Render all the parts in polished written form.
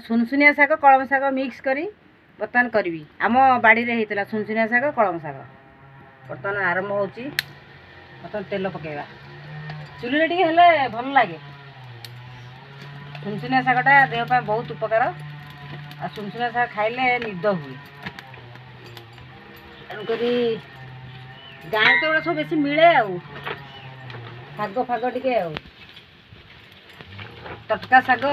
सुनसुनिया शाग कलम शाग मिक्स करी बर्तमान करी आम बाड़ी रे होता सुनसुनिया शाग कलम शाग बर्तमान आरंभ हो बर्तमान तेल पकेगा चुली टे हेले भल लगे सुनसुनिया शागटा देह पर बहुत उपकार आ सुनसुनिया शाग खाइले निद हुए तेणुक गाँ तो सब बेसी मिले आग फाग टे टटका शाग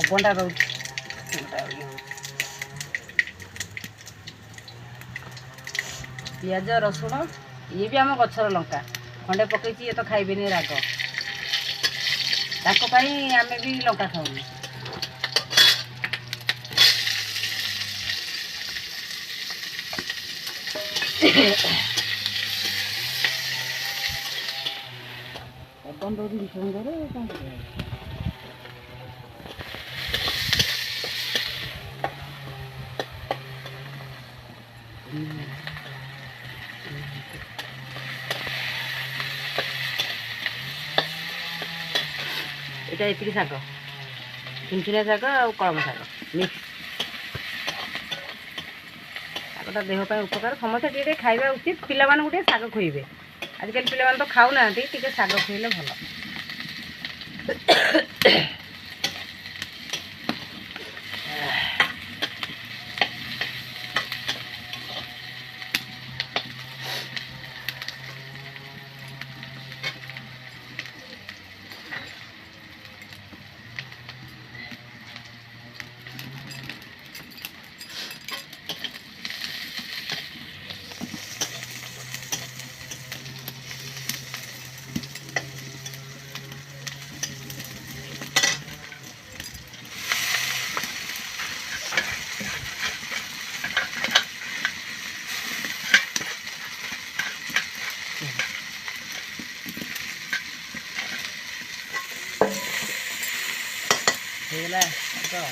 पवनटा रोच पियाज रसुण ये भी आम गचर लंका खंडे पकई ये तो खाइबेनि राग ताकि आम भी लंका खाऊनी पवन दौरी भीषण ये ये शाग सुनसुनिया शाग और कलम शाग मिक्स शागटा देहपाई उपकार समस्ते टे खावा उचित पिला गोटे शाग खुइबे आजिकल पिला तो खाऊना टे शाग खुइले भल ହେଇଗଲା ତ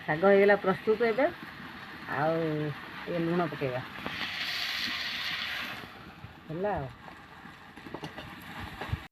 ଶାଗ ହେଇଗଲା ପ୍ରସ୍ତୁତ ଏବେ ଆଉ ଲୁଣ ପକେଇବା ହେଲା ଆଉ